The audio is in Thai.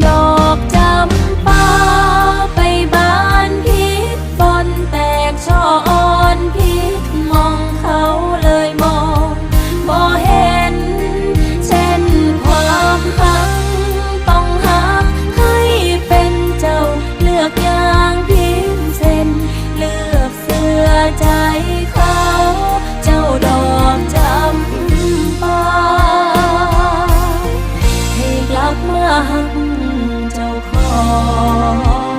ดอกจำปาไปบานพิษฝนแตกช่ออ่อนพิษมองเขาเลยมองบ่เห็นเช่นความหักต้องหักให้เป็นเจ้าเลือกอย่างพิมพ์เส้นเลือกเสื้อใจเขาเจ้าดอกจำปาให้กลับมาหักเจ้าของ